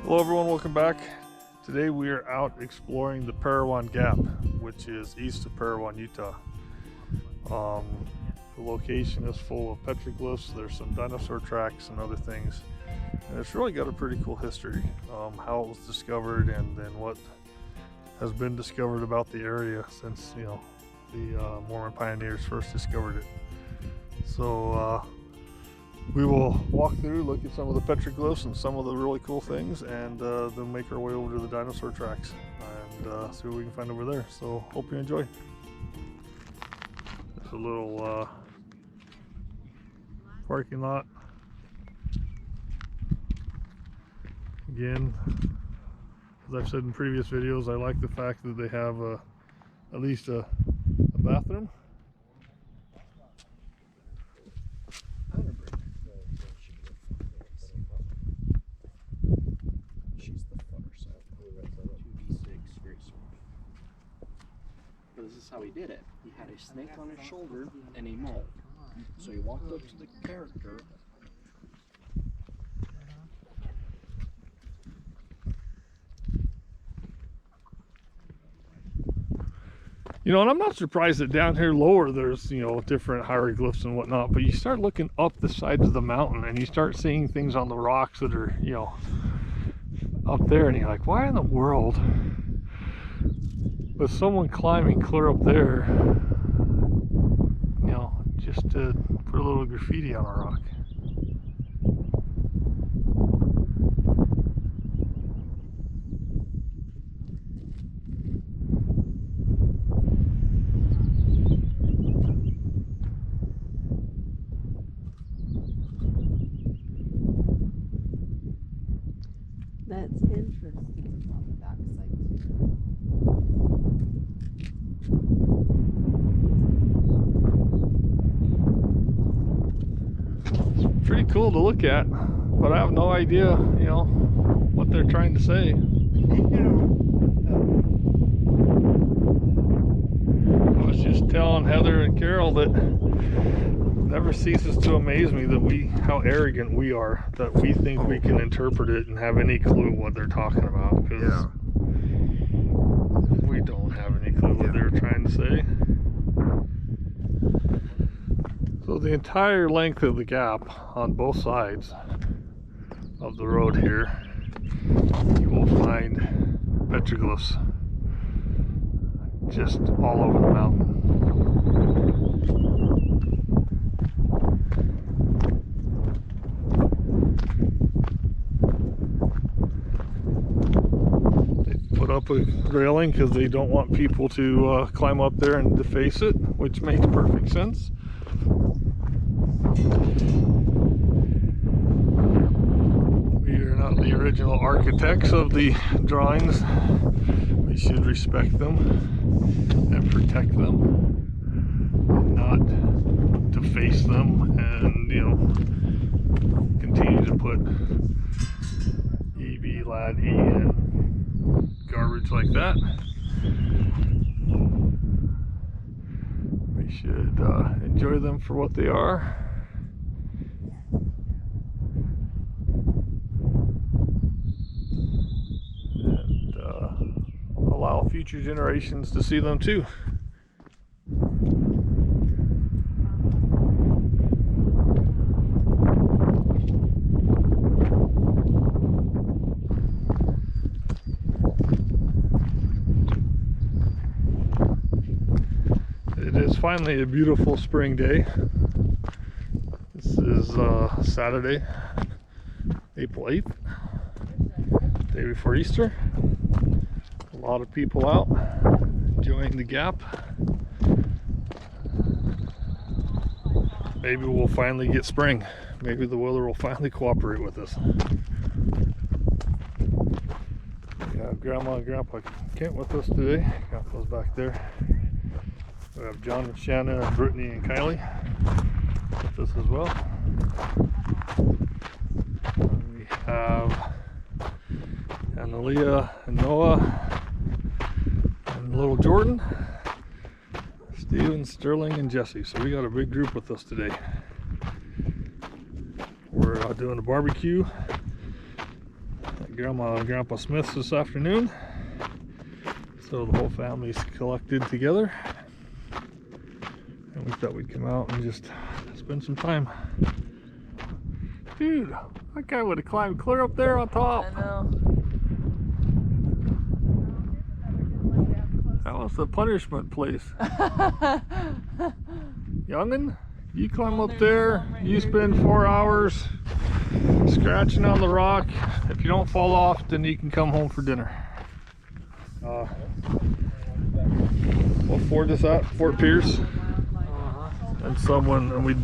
Hello everyone, welcome back. Today we are out exploring the Parowan Gap, which is east of Parowan, Utah. The location is full of petroglyphs. There's some dinosaur tracks and other things. And it's really got a pretty cool history, how it was discovered and then what has been discovered about the area since, the Mormon pioneers first discovered it. So we will walk through, look at some of the petroglyphs and some of the really cool things, and then make our way over to the dinosaur tracks and see what we can find over there. So hope you enjoy. There's a little parking lot. Again, as I've said in previous videos, I like the fact that they have at least a bathroom. This is how he did it. He had a snake on his shoulder and a mole. So he walked up to the character. And I'm not surprised that down here lower there's, different hieroglyphs and whatnot, but you start looking up the sides of the mountain and you start seeing things on the rocks that are, up there, and you're like, why in the world was someone climbing clear up there, just to put a little graffiti on a rock? That's interesting on the backside too. It's pretty cool to look at, but I have no idea, what they're trying to say. I was just telling Heather and Carol that never ceases to amaze me that how arrogant we are, that we think we can interpret it and have any clue what they're talking about, because we don't have any clue what they're trying to say. So the entire length of the gap on both sides of the road here, you will find petroglyphs just all over the mountain. Up a railing because they don't want people to climb up there and deface it, which makes perfect sense. We are not the original architects of the drawings. We should respect them and protect them, and not deface them and continue to put EV lad E in garbage like that. We should enjoy them for what they are. And allow future generations to see them too. It's finally a beautiful spring day. This is Saturday, April 8th, day before Easter. A lot of people out enjoying the gap. Maybe we'll finally get spring. Maybe the weather will finally cooperate with us. We have Grandma and Grandpa Kent with us today. Got those back there. We have John and Shanna and Brittany and Kylie with us as well. And we have Analia and Noah and little Jordan, Steven, Sterling, and Jesse. So we got a big group with us today. We're doing a barbecue. Grandma and Grandpa Smith's this afternoon. So the whole family's collected together. And we thought we'd come out and just spend some time. Dude, that guy would have climbed clear up there on top. I know. That was the punishment place. Youngin', you climb up there, you spend 4 hours scratching on the rock. If you don't fall off, then you can come home for dinner. What fort is that? Fort Pierce? And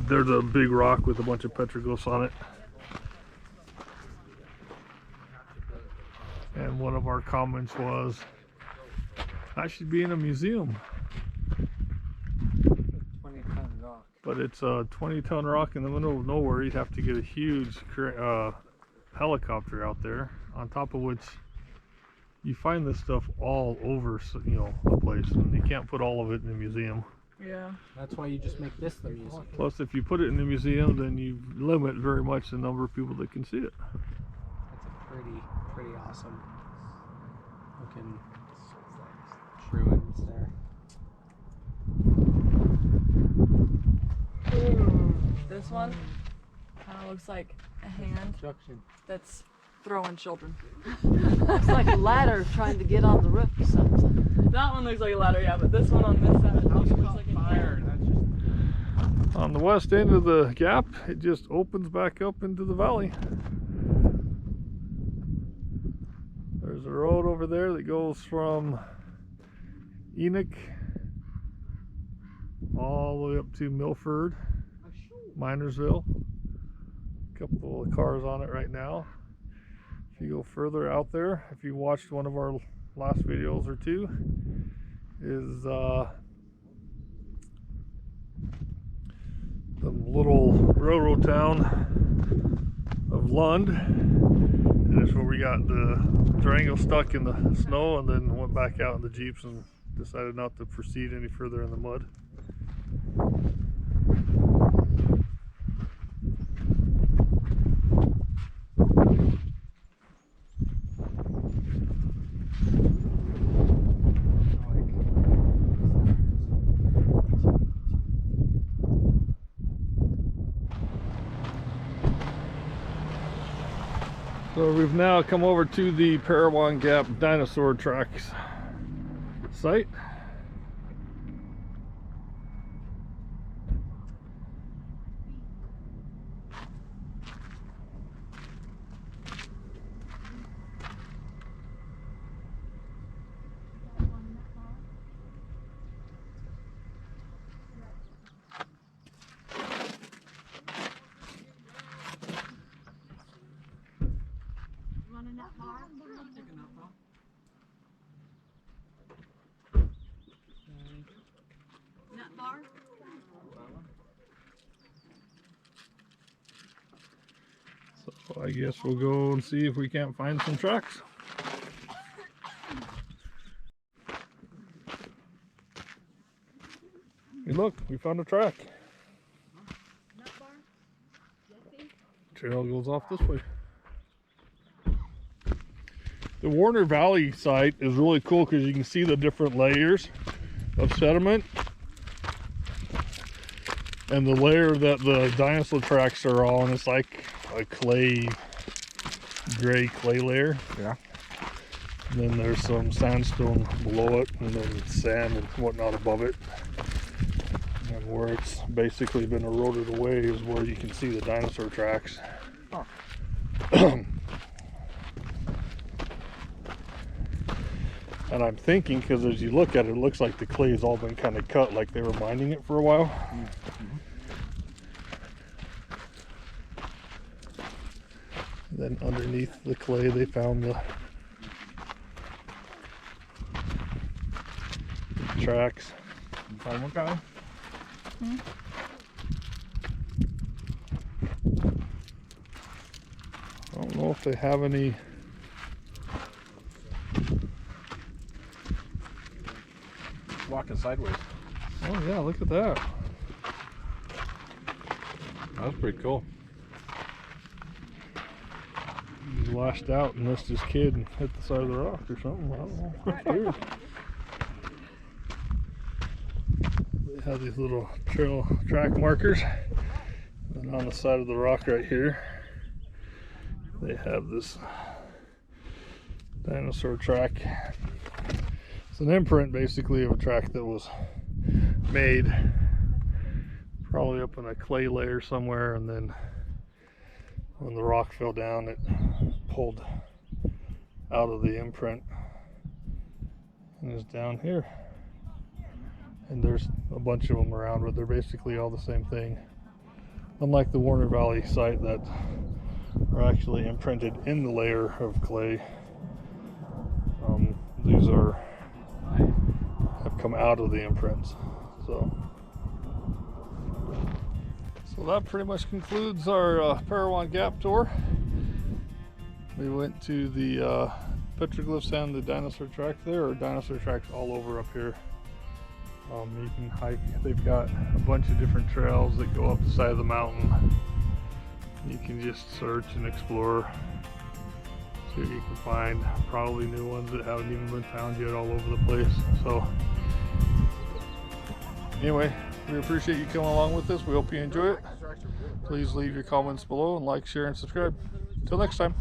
there's a big rock with a bunch of petroglyphs on it. And one of our comments was, that should be in a museum. 20-ton rock. But it's a 20-ton rock in the middle of nowhere. You'd have to get a huge helicopter out there, on top of which you find this stuff all over, the place, and you can't put all of it in a museum. Yeah. That's why you just make this the museum. Plus, if you put it in a museum, then you limit very much the number of people that can see it. That's a pretty awesome looking ruins there. This one kind of looks like a hand Construction. that's throwing children. Looks like a ladder trying to get on the roof or something. That one looks like a ladder, yeah, but this one on this side looks like a hand. That's just On the west end of the gap, it just opens back up into the valley. There's a road over there that goes from Enoch all the way up to Milford, Minersville. A couple of cars on it right now. If you go further out there, if you watched one of our last videos or two, is the little railroad town of Lund, and that's where we got the Durango stuck in the snow, and then went back out in the Jeeps and decided not to proceed any further in the mud. So we've now come over to the Parowan Gap dinosaur tracks site. So I guess we'll go and see if we can't find some tracks. Hey, look, we found a track. Trail goes off this way. The Warner Valley site is really cool because you can see the different layers of sediment. And the layer that the dinosaur tracks are on is like a gray clay layer. Yeah. And then there's some sandstone below it, and then sand and whatnot above it. And where it's basically been eroded away is where you can see the dinosaur tracks. Oh. And I'm thinking, because as you look at it, it looks like the clay's all been kind of cut, like they were mining it for a while. Mm-hmm. Then underneath the clay, they found the tracks. You find one guy? I don't know if they have any. Walking sideways. Oh yeah, look at that. That was pretty cool. washed out and missed his kid and hit the side of the rock or something. I don't know. It's weird. They have these little track markers. And on the side of the rock right here, they have this dinosaur track. It's an imprint basically of a track that was made probably up in a clay layer somewhere, and then when the rock fell down it pulled out of the imprint and is down here. And there's a bunch of them around, but they're basically all the same thing. Unlike the Warner Valley site that are actually imprinted in the layer of clay, these have come out of the imprints. So that pretty much concludes our Parowan Gap tour. We went to the petroglyphs and the dinosaur tracks. There are dinosaur tracks all over up here. You can hike. They've got a bunch of different trails that go up the side of the mountain. You can just search and explore, see what you can find. Probably new ones that haven't even been found yet all over the place. So anyway, we appreciate you coming along with us. We hope you enjoy it. Please leave your comments below and like, share, and subscribe. Till next time.